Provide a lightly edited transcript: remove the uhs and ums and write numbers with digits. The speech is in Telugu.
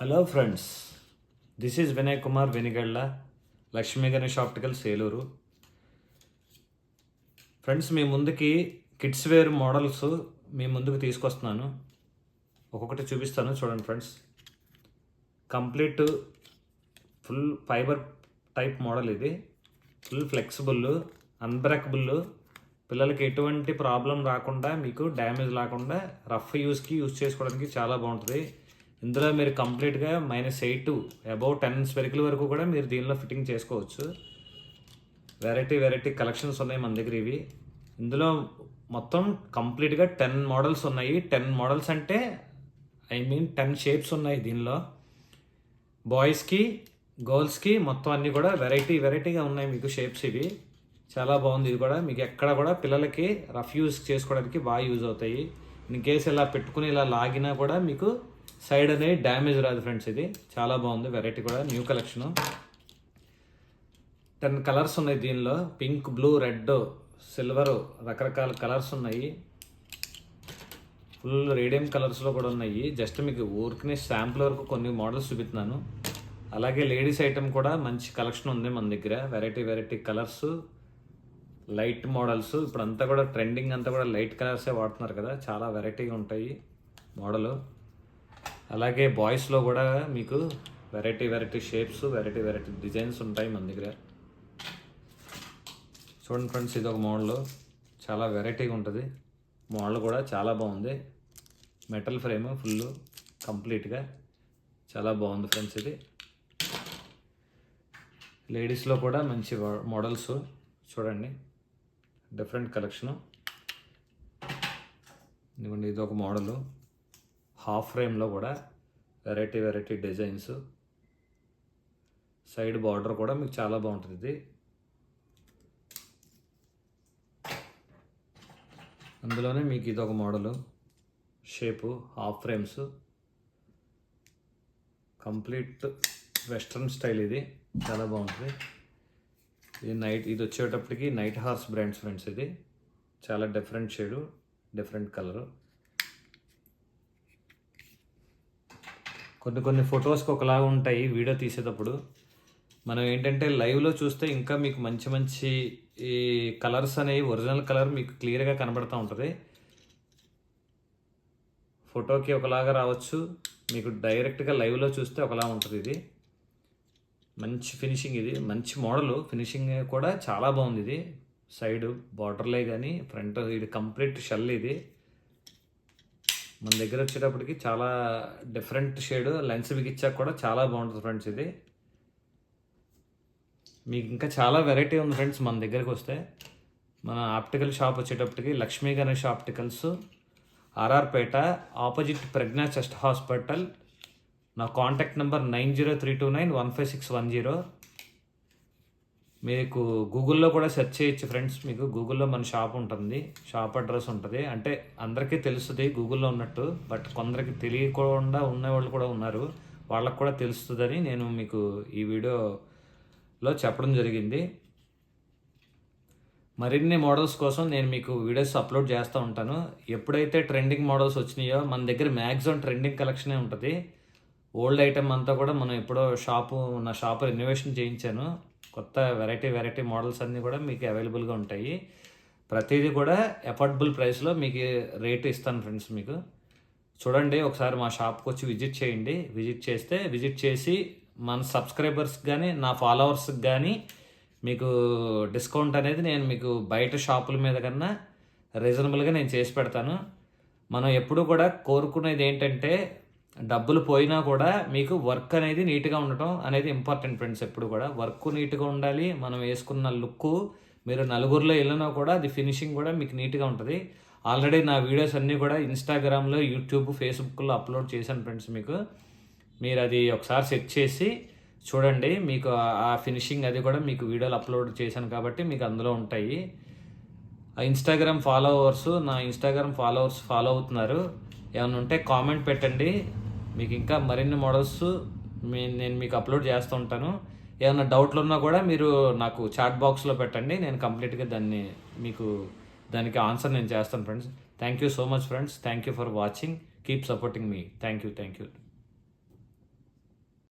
Hello friends, this is Vinay Kumar Venigalla, Lakshmi Ganesh Opticals Eluru. Friends, మీ ముందుకి కిడ్స్ వేర్ మోడల్స్ మీ ముందుకు తీసుకొస్తున్నాను. ఒక్కొక్కటి చూపిస్తాను, చూడండి friends. Complete full fibre type model ఇది. Full flexible, unbreakable. పిల్లలకి ఎటువంటి ప్రాబ్లం రాకుండా, మీకు డ్యామేజ్ రాకుండా రఫ్ యూస్కి యూజ్ చేసుకోవడానికి చాలా బాగుంటుంది. ఇందులో మీరు కంప్లీట్గా -8 to అబౌవ్ 10 స్పెరికల్ వరకు కూడా మీరు దీనిలో ఫిట్టింగ్ చేసుకోవచ్చు. వెరైటీ కలెక్షన్స్ ఉన్నాయి మన దగ్గర. ఇవి ఇందులో మొత్తం కంప్లీట్గా 10 మోడల్స్ ఉన్నాయి. 10 మోడల్స్ అంటే 10 షేప్స్ ఉన్నాయి దీనిలో. బాయ్స్కి, గర్ల్స్కి మొత్తం అన్నీ కూడా వెరైటీగా ఉన్నాయి మీకు షేప్స్. ఇవి చాలా బాగుంది. ఇది కూడా మీకు ఎక్కడ కూడా పిల్లలకి రఫ్ యూజ్ చేసుకోవడానికి బాగా యూజ్ అవుతాయి. ఇన్ కేసు ఇలా పెట్టుకుని ఇలా లాగినా కూడా మీకు సైడ్ అనేది డ్యామేజ్ రాదు ఫ్రెండ్స్. ఇది చాలా బాగుంది. వెరైటీ కూడా న్యూ కలెక్షను. 10 కలర్స్ ఉన్నాయి దీనిలో. పింక్, బ్లూ, రెడ్, సిల్వర్, రకరకాల కలర్స్ ఉన్నాయి. ఫుల్ రేడియం కలర్స్లో కూడా ఉన్నాయి. జస్ట్ మీకు ఊరికి శాంపుల్ వరకు కొన్ని మోడల్స్ చూపిస్తున్నాను. అలాగే లేడీస్ ఐటమ్ కూడా మంచి కలెక్షన్ ఉంది మన దగ్గర. Variety colours, light models. ఇప్పుడు అంతా కూడా ట్రెండింగ్ అంతా కూడా లైట్ కలర్సే వాడుతున్నారు కదా, చాలా వెరైటీగా ఉంటాయి మోడలు. అలాగే బాయ్స్లో కూడా మీకు వెరైటీ షేప్స్, వెరైటీ డిజైన్స్ ఉంటాయి మన దగ్గర. చూడండి ఫ్రెండ్స్, ఇది ఒక మోడల్. చాలా వెరైటీగా ఉంటుంది. మోడల్ కూడా చాలా బాగుంది. మెటల్ ఫ్రేమ్ ఫుల్ కంప్లీట్గా చాలా బాగుంది ఫ్రెండ్స్. ఇది లేడీస్లో కూడా మంచి మోడల్స్ చూడండి. Different collection. ఇదిగోండి, ఇది ఒక మోడలు. హాఫ్ ఫ్రేమ్లో కూడా వెరైటీ డిజైన్స్. సైడ్ బార్డర్ కూడా మీకు చాలా బాగుంటుంది. ఇది అందులోనే మీకు ఇది ఒక model. Shape half frames, complete western style. ఇది చాలా బాగుంటుంది. ఇది వచ్చేటప్పటికి నైట్ హార్స్ బ్రాండ్స్ ఫ్రెండ్స్. ఇది చాలా డిఫరెంట్ షేడు, డిఫరెంట్ కలరు. కొన్ని ఫొటోస్కి ఒకలాగా ఉంటాయి వీడియో తీసేటప్పుడు. మనం ఏంటంటే లైవ్లో చూస్తే ఇంకా మీకు మంచి ఈ కలర్స్ అనేవి, ఒరిజినల్ కలర్ మీకు క్లియర్గా కనబడుతూ ఉంటుంది. ఫోటోకి ఒకలాగా రావచ్చు, మీకు డైరెక్ట్గా లైవ్లో చూస్తే ఒకలా ఉంటుంది. ఇది మంచి ఫినిషింగ్. ఇది మంచి మోడలు. ఫినిషింగ్ కూడా చాలా బాగుంది. ఇది సైడ్ బార్డర్లే కానీ ఫ్రంట్ ఇది కంప్లీట్ షెల్. ఇది మన దగ్గర వచ్చేటప్పటికి చాలా డిఫరెంట్ షేడ్. లెన్స్ బిగించాక కూడా చాలా బాగుంటుంది ఫ్రెండ్స్. ఇది మీకు ఇంకా చాలా వెరైటీ ఉంది ఫ్రెండ్స్. మన దగ్గరికి వస్తే మన ఆప్టికల్ షాప్ వచ్చేటప్పటికి లక్ష్మీ గణేష్ ఆప్టికల్స్, ఆర్ఆర్పేట, ఆపోజిట్ ప్రజ్ఞా చెస్ట్ హాస్పిటల్. నా కాంటాక్ట్ నెంబర్ 9032915610. మీకు గూగుల్లో కూడా సెర్చ్ చేయొచ్చు ఫ్రెండ్స్. మీకు గూగుల్లో మన షాప్ ఉంటుంది, షాప్ అడ్రస్ ఉంటుంది. అంటే అందరికీ తెలుస్తుంది గూగుల్లో ఉన్నట్టు, బట్ కొందరికి తెలియకుండా ఉన్నవాళ్ళు కూడా ఉన్నారు. వాళ్ళకు కూడా తెలుస్తుందని నేను మీకు ఈ వీడియోలో చెప్పడం జరిగింది. మరిన్ని మోడల్స్ కోసం నేను మీకు వీడియోస్ అప్లోడ్ చేస్తూ ఉంటాను. ఎప్పుడైతే ట్రెండింగ్ మోడల్స్ వచ్చినాయో మన దగ్గర మ్యాక్సిమం ట్రెండింగ్ కలెక్షనే ఉంటుంది. ఓల్డ్ ఐటమ్ అంతా కూడా మనం ఎప్పుడో నా షాపు రెనోవేషన్ చేయించాను. కొత్త వెరైటీ మోడల్స్ అన్నీ కూడా మీకు అవైలబుల్గా ఉంటాయి. ప్రతిదీ కూడా అఫోర్డబుల్ ప్రైస్లో మీకు రేట్ ఇస్తాను ఫ్రెండ్స్. మీకు చూడండి, ఒకసారి మా షాప్కి వచ్చి విజిట్ చేయండి. విజిట్ చేసి మన సబ్స్క్రైబర్స్కి కానీ నా ఫాలోవర్స్కి కానీ మీకు డిస్కౌంట్ అనేది నేను మీకు బయట షాపుల మీద కన్నా రీజనబుల్గా నేను చేసి పెడతాను. మనం ఎప్పుడు కూడా కోరుకునేది ఏంటంటే డబ్బులు పోయినా కూడా మీకు వర్క్ అనేది నీట్గా ఉండటం అనేది ఇంపార్టెంట్ ఫ్రెండ్స్. ఎప్పుడు కూడా వర్క్ నీట్గా ఉండాలి. మనం వేసుకున్న లుక్ మీరు నలుగురిలో వెళ్ళినా కూడా అది ఫినిషింగ్ కూడా మీకు నీట్గా ఉంటుంది. ఆల్రెడీ నా వీడియోస్ అన్నీ కూడా ఇన్స్టాగ్రామ్లో, యూట్యూబ్, ఫేస్బుక్లో అప్లోడ్ చేశాను ఫ్రెండ్స్. మీరు అది ఒకసారి సెట్ చేసి చూడండి. మీకు ఆ ఫినిషింగ్ అది కూడా మీకు వీడియోలు అప్లోడ్ చేశాను కాబట్టి మీకు అందులో ఉంటాయి. ఆ ఇన్స్టాగ్రామ్ ఫాలోవర్స్, నా ఇన్స్టాగ్రామ్ ఫాలోవర్స్ ఫాలో అవుతున్నారు. ఏమైనా ఉంటే కామెంట్ పెట్టండి. మీకు ఇంకా మరిన్ని మోడల్స్ నేను మీకు అప్లోడ్ చేస్తూ ఉంటాను. ఏమైనా డౌట్లు ఉన్నా కూడా మీరు నాకు చాట్ బాక్స్లో పెట్టండి. నేను కంప్లీట్గా దానికి ఆన్సర్ నేను చేస్తాను friends. Thank you so much friends. Thank you for watching. Keep supporting me. Thank you.